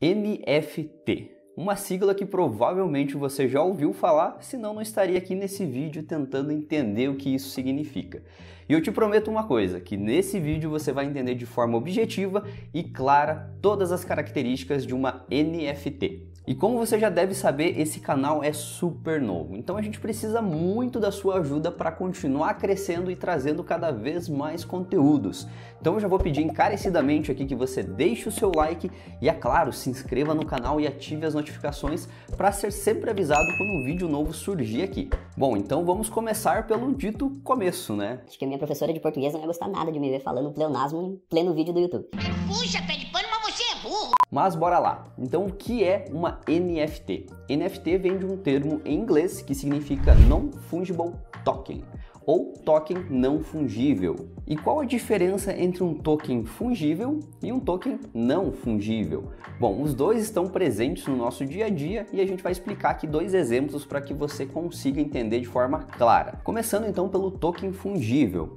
NFT, uma sigla que provavelmente você já ouviu falar, senão não estaria aqui nesse vídeo tentando entender o que isso significa. E eu te prometo uma coisa, que nesse vídeo você vai entender de forma objetiva e clara todas as características de uma NFT. E como você já deve saber, esse canal é super novo, então a gente precisa muito da sua ajuda para continuar crescendo e trazendo cada vez mais conteúdos. Então eu já vou pedir encarecidamente aqui que você deixe o seu like e, é claro, se inscreva no canal e ative as notificações para ser sempre avisado quando um vídeo novo surgir aqui. Bom, então vamos começar pelo dito começo, né? Acho que a minha professora de português não ia gostar nada de me ver falando pleonasmo em pleno vídeo do YouTube. Puxa, pé de pano, mas você é burro! Mas bora lá. Então o que é uma NFT? NFT vem de um termo em inglês que significa Non-Fungible Token, ou token não fungível. E qual a diferença entre um token fungível e um token não fungível? Bom, os dois estão presentes no nosso dia a dia e a gente vai explicar aqui dois exemplos para que você consiga entender de forma clara. Começando então pelo token fungível.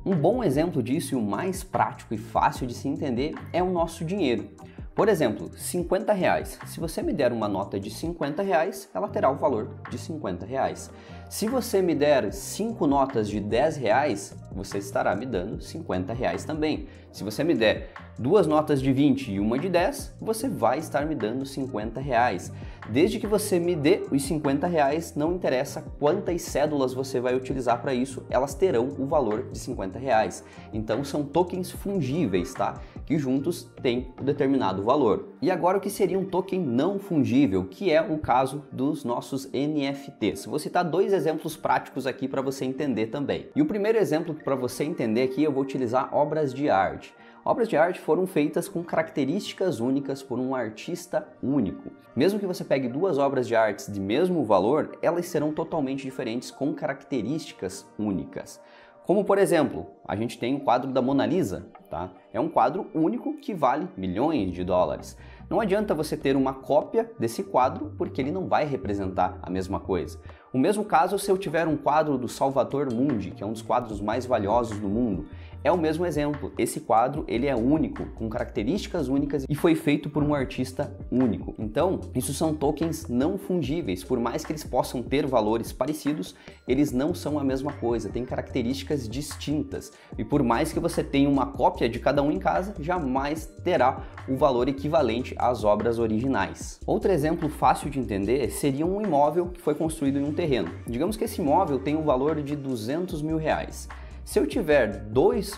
Um bom exemplo disso e o mais prático e fácil de se entender é o nosso dinheiro. Por exemplo, 50 reais. Se você me der uma nota de 50 reais, ela terá o valor de 50 reais. Se você me der 5 notas de 10 reais, você estará me dando 50 reais também. Se você me der 2 notas de 20 e uma de 10, você vai estar me dando 50 reais. Desde que você me dê os 50 reais, não interessa quantas cédulas você vai utilizar para isso, elas terão o valor de 50 reais. Então são tokens fungíveis, tá? Que juntos têm um determinado valor. E agora o que seria um token não fungível, que é o caso dos nossos NFTs. Vou citar dois exemplos práticos aqui para você entender também. E o primeiro exemplo para você entender aqui, eu vou utilizar obras de arte. Obras de arte foram feitas com características únicas por um artista único. Mesmo que você pegue duas obras de arte de mesmo valor, elas serão totalmente diferentes com características únicas. Como, por exemplo, a gente tem o quadro da Mona Lisa, tá? É um quadro único que vale milhões de dólares. Não adianta você ter uma cópia desse quadro, porque ele não vai representar a mesma coisa. O mesmo caso se eu tiver um quadro do Salvator Mundi, que é um dos quadros mais valiosos do mundo. É o mesmo exemplo. Esse quadro ele é único, com características únicas e foi feito por um artista único. Então, isso são tokens não fungíveis. Por mais que eles possam ter valores parecidos, eles não são a mesma coisa, têm características distintas. E por mais que você tenha uma cópia de cada um em casa, jamais terá o valor equivalente às obras originais. Outro exemplo fácil de entender seria um imóvel que foi construído em um terreno. Digamos que esse imóvel tem um valor de 200 mil reais. Se eu tiver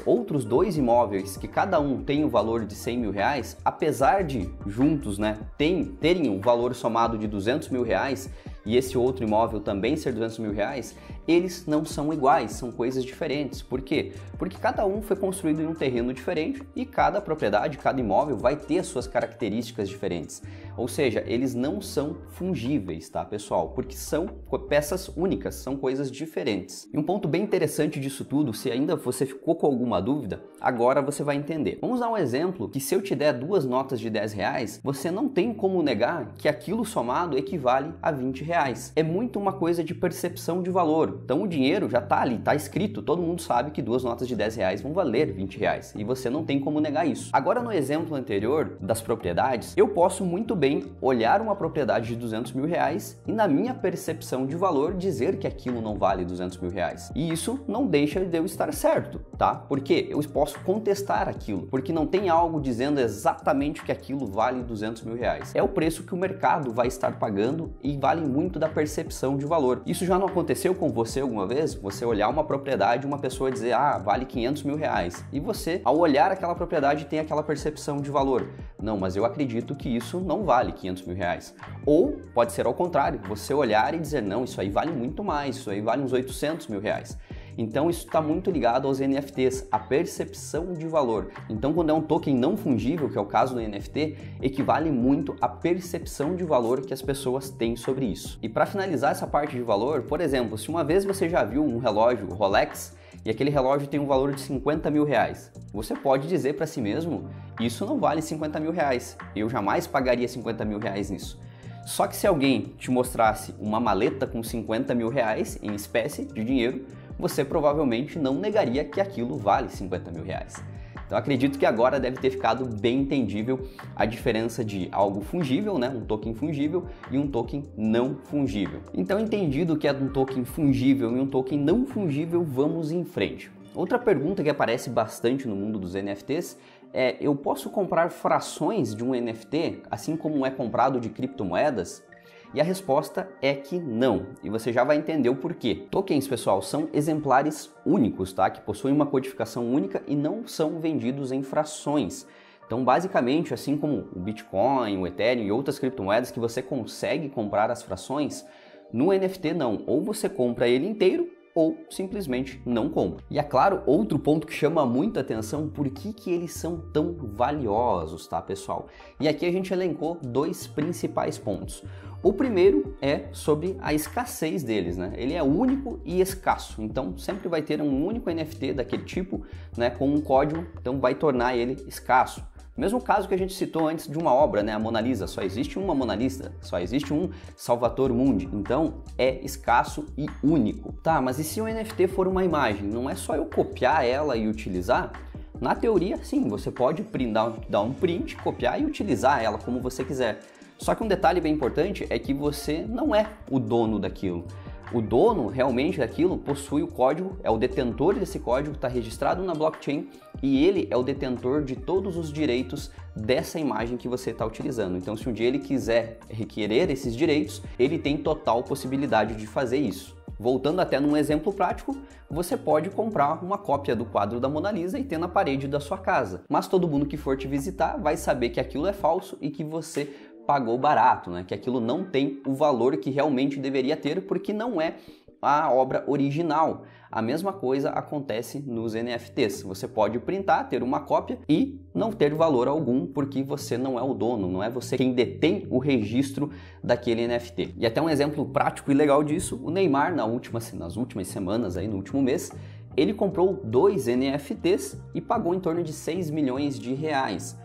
outros dois imóveis que cada um tem o valor de 100 mil reais, apesar de juntos terem um valor somado de 200 mil reais e esse outro imóvel também ser 200 mil reais, eles não são iguais, são coisas diferentes. Por quê? Porque cada um foi construído em um terreno diferente e cada propriedade, cada imóvel vai ter as suas características diferentes. Ou seja, eles não são fungíveis, tá, pessoal? Porque são peças únicas, são coisas diferentes. E um ponto bem interessante disso tudo, se ainda você ficou com alguma dúvida, agora você vai entender. Vamos dar um exemplo que se eu te der duas notas de 10 reais, você não tem como negar que aquilo somado equivale a 20 reais. É muito uma coisa de percepção de valor. Então o dinheiro já tá ali, tá escrito, todo mundo sabe que duas notas de 10 reais vão valer 20 reais e você não tem como negar isso. Agora no exemplo anterior das propriedades, eu posso muito bem olhar uma propriedade de 200 mil reais e na minha percepção de valor dizer que aquilo não vale 200 mil reais. E isso não deixa de eu estar certo, tá? Porque eu posso contestar aquilo, porque não tem algo dizendo exatamente que aquilo vale 200 mil reais. É o preço que o mercado vai estar pagando e vale muito da percepção de valor. Isso já não aconteceu com você alguma vez? Você olhar uma propriedade e uma pessoa dizer, vale 500 mil reais. E você, ao olhar aquela propriedade, tem aquela percepção de valor. Não, mas eu acredito que isso não vale 500 mil reais. Ou pode ser ao contrário, você olhar e dizer, não, isso aí vale muito mais, isso aí vale uns 800 mil reais. Então isso está muito ligado aos NFTs, a percepção de valor. Então quando é um token não fungível, que é o caso do NFT, equivale muito à percepção de valor que as pessoas têm sobre isso. E para finalizar essa parte de valor, por exemplo, se uma vez você já viu um relógio Rolex e aquele relógio tem um valor de 50 mil reais, você pode dizer para si mesmo, isso não vale 50 mil reais, eu jamais pagaria 50 mil reais nisso. Só que se alguém te mostrasse uma maleta com 50 mil reais em espécie de dinheiro, você provavelmente não negaria que aquilo vale 50 mil reais. Então acredito que agora deve ter ficado bem entendível a diferença de algo fungível, né, um token fungível e um token não fungível. Então entendido que é um token fungível e um token não fungível, vamos em frente. Outra pergunta que aparece bastante no mundo dos NFTs é: eu posso comprar frações de um NFT assim como é comprado de criptomoedas? E a resposta é que não, e você já vai entender o porquê. Tokens, pessoal, são exemplares únicos, tá? Que possuem uma codificação única e não são vendidos em frações. Então, basicamente, assim como o Bitcoin, o Ethereum e outras criptomoedas que você consegue comprar as frações, no NFT não. Ou você compra ele inteiro, ou simplesmente não compra. E é claro, outro ponto que chama muita atenção, por que eles são tão valiosos, tá, pessoal? E aqui a gente elencou dois principais pontos. O primeiro é sobre a escassez deles, né? Ele é único e escasso, então sempre vai ter um único NFT daquele tipo, né, com um código, então vai tornar ele escasso. Mesmo caso que a gente citou antes de uma obra, né, a Mona Lisa, só existe uma Mona Lisa, só existe um Salvator Mundi, então é escasso e único. Tá, mas e se o NFT for uma imagem? Não é só eu copiar ela e utilizar? Na teoria, sim, você pode dar um print, copiar e utilizar ela como você quiser. Só que um detalhe bem importante é que você não é o dono daquilo. O dono realmente daquilo possui o código, é o detentor desse código, está registrado na blockchain e ele é o detentor de todos os direitos dessa imagem que você está utilizando. Então, se um dia ele quiser requerer esses direitos, ele tem total possibilidade de fazer isso. Voltando até num exemplo prático, você pode comprar uma cópia do quadro da Mona Lisa e ter na parede da sua casa. Mas todo mundo que for te visitar vai saber que aquilo é falso e que você pagou barato, né? Que aquilo não tem o valor que realmente deveria ter, porque não é a obra original. A mesma coisa acontece nos NFTs. Você pode printar, ter uma cópia e não ter valor algum, porque você não é o dono, não é você quem detém o registro daquele NFT. E até um exemplo prático e legal disso, o Neymar, nas últimas semanas, aí, no último mês, ele comprou 2 NFTs e pagou em torno de 6 milhões de reais.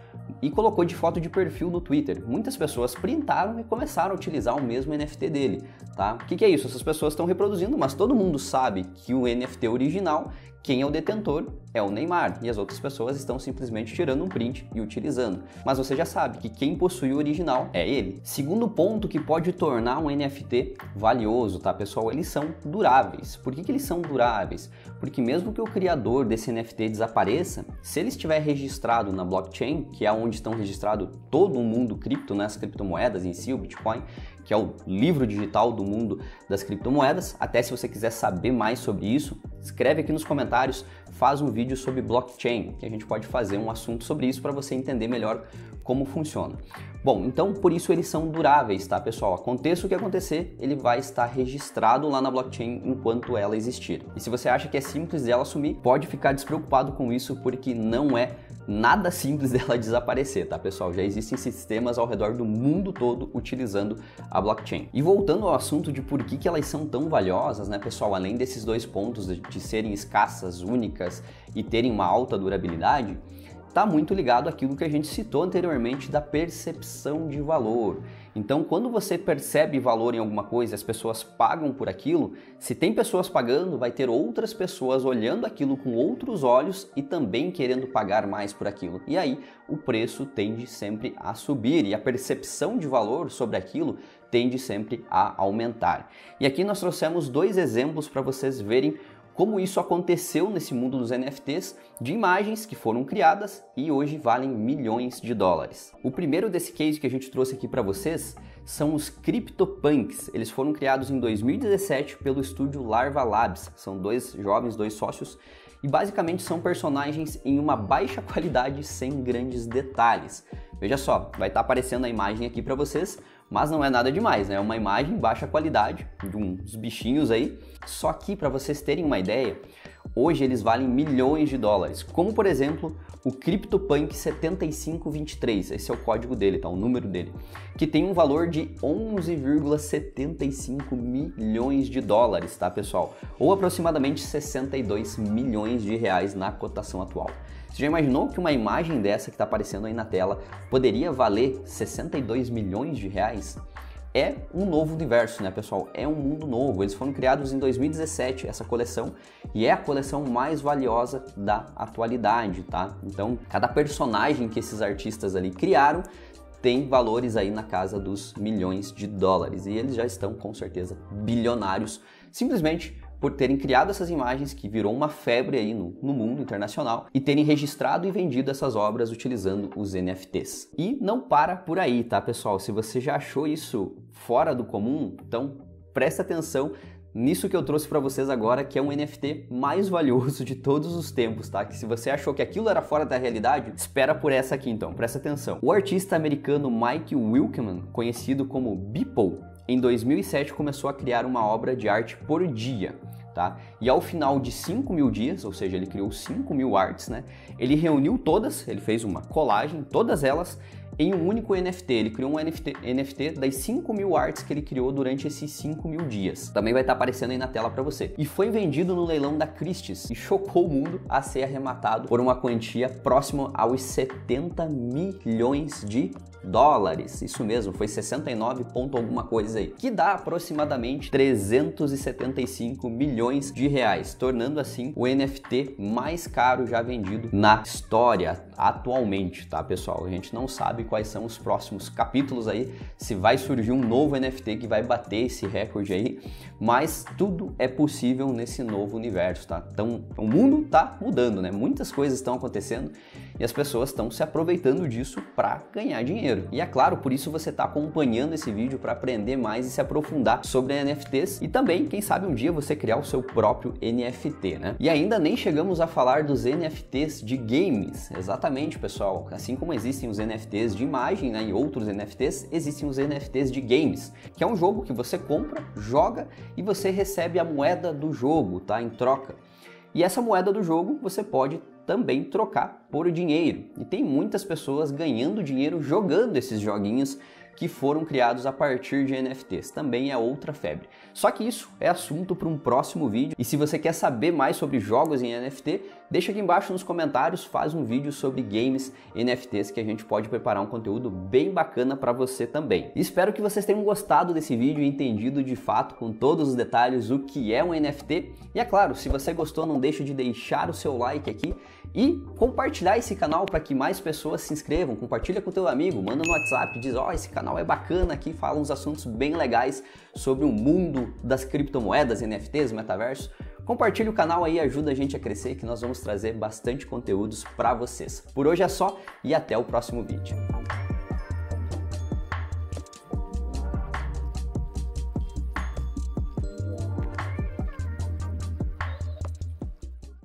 E colocou de foto de perfil no Twitter. Muitas pessoas printaram e começaram a utilizar o mesmo NFT dele, tá? O que é isso? Essas pessoas estão reproduzindo, mas todo mundo sabe que o NFT original, quem é o detentor é o Neymar, e as outras pessoas estão simplesmente tirando um print e utilizando. Mas você já sabe que quem possui o original é ele. Segundo ponto que pode tornar um NFT valioso, tá, pessoal? Eles são duráveis. Por que eles são duráveis? Porque mesmo que o criador desse NFT desapareça, se ele estiver registrado na blockchain, que é onde estão registrados todo o mundo cripto, né, as criptomoedas em si, o Bitcoin, que é o livro digital do mundo das criptomoedas. Até se você quiser saber mais sobre isso, escreve aqui nos comentários, faz um vídeo sobre blockchain, que a gente pode fazer um assunto sobre isso para você entender melhor como funciona. Bom, então por isso eles são duráveis, tá, pessoal? Aconteça o que acontecer, ele vai estar registrado lá na blockchain enquanto ela existir. E se você acha que é simples dela sumir, pode ficar despreocupado com isso, porque não é nada simples dela desaparecer, tá, pessoal? Já existem sistemas ao redor do mundo todo utilizando a blockchain. E voltando ao assunto de por que elas são tão valiosas, né, pessoal? Além desses dois pontos de serem escassas, únicas e terem uma alta durabilidade, está muito ligado àquilo que a gente citou anteriormente da percepção de valor. Então, quando você percebe valor em alguma coisa, as pessoas pagam por aquilo, se tem pessoas pagando, vai ter outras pessoas olhando aquilo com outros olhos e também querendo pagar mais por aquilo. E aí, o preço tende sempre a subir e a percepção de valor sobre aquilo tende sempre a aumentar. E aqui nós trouxemos 2 exemplos para vocês verem como isso aconteceu nesse mundo dos NFTs, de imagens que foram criadas e hoje valem milhões de dólares. O primeiro desse case que a gente trouxe aqui para vocês são os CryptoPunks. Eles foram criados em 2017 pelo estúdio Larva Labs. São 2 jovens, 2 sócios, e basicamente são personagens em uma baixa qualidade sem grandes detalhes. Veja só, vai estar aparecendo a imagem aqui para vocês, mas não é nada demais, né? É uma imagem em baixa qualidade de uns bichinhos aí. Só que, para vocês terem uma ideia, hoje eles valem milhões de dólares. Como, por exemplo, o CryptoPunk 7523, esse é o código dele, tá? O número dele, que tem um valor de 11,75 milhões de dólares, tá, pessoal? Ou aproximadamente 62 milhões de reais na cotação atual. Você já imaginou que uma imagem dessa que está aparecendo aí na tela poderia valer 62 milhões de reais? é um novo universo, né, pessoal? É um mundo novo. Eles foram criados em 2017, essa coleção, e é a coleção mais valiosa da atualidade, tá? Então, cada personagem que esses artistas ali criaram tem valores aí na casa dos milhões de dólares, e eles já estão, com certeza, bilionários, simplesmente por terem criado essas imagens que virou uma febre aí no mundo internacional e terem registrado e vendido essas obras utilizando os NFTs. E não para por aí, tá, pessoal? Se você já achou isso fora do comum, então presta atenção nisso que eu trouxe para vocês agora, que é um NFT mais valioso de todos os tempos, tá? Que se você achou que aquilo era fora da realidade, espera por essa aqui então, presta atenção. O artista americano Mike Winkelmann, conhecido como Beeple, em 2007 começou a criar uma obra de arte por dia, tá? E ao final de 5.000 dias, ou seja, ele criou 5.000 artes, né? Ele reuniu todas, ele fez uma colagem, todas elas, em um único NFT. Ele criou um NFT das 5.000 artes que ele criou durante esses 5.000 dias. Também vai estar aparecendo aí na tela para você. E foi vendido no leilão da Christie's e chocou o mundo a ser arrematado por uma quantia próxima aos 70 milhões de dólares. Isso mesmo, foi 69 ponto alguma coisa aí, que dá aproximadamente 375 milhões de reais, tornando assim o NFT mais caro já vendido na história atualmente, tá, pessoal? A gente não sabe quais são os próximos capítulos aí, se vai surgir um novo NFT que vai bater esse recorde aí, mas tudo é possível nesse novo universo, tá? Então, o mundo tá mudando, né? Muitas coisas estão acontecendo e as pessoas estão se aproveitando disso para ganhar dinheiro. E é claro, por isso você está acompanhando esse vídeo para aprender mais e se aprofundar sobre NFTs e também, quem sabe um dia você criar o seu próprio NFT, né? E ainda nem chegamos a falar dos NFTs de games. Exatamente, pessoal. Assim como existem os NFTs de imagem, né, e outros NFTs, existem os NFTs de games, que é um jogo que você compra, joga e você recebe a moeda do jogo, tá? Em troca. E essa moeda do jogo você pode também trocar por dinheiro. E tem muitas pessoas ganhando dinheiro jogando esses joguinhos que foram criados a partir de NFTs. Também é outra febre. Só que isso é assunto para um próximo vídeo. E se você quer saber mais sobre jogos em NFT, deixa aqui embaixo nos comentários, faz um vídeo sobre games NFTs que a gente pode preparar um conteúdo bem bacana para você também. Espero que vocês tenham gostado desse vídeo e entendido de fato com todos os detalhes o que é um NFT. E é claro, se você gostou, não deixe de deixar o seu like aqui e compartilhar esse canal para que mais pessoas se inscrevam. Compartilha com o teu amigo, manda no WhatsApp, diz: ó, esse canal é bacana aqui, fala uns assuntos bem legais sobre o mundo das criptomoedas, NFTs, metaverso. Compartilhe o canal aí, ajuda a gente a crescer, que nós vamos trazer bastante conteúdos para vocês. Por hoje é só e até o próximo vídeo.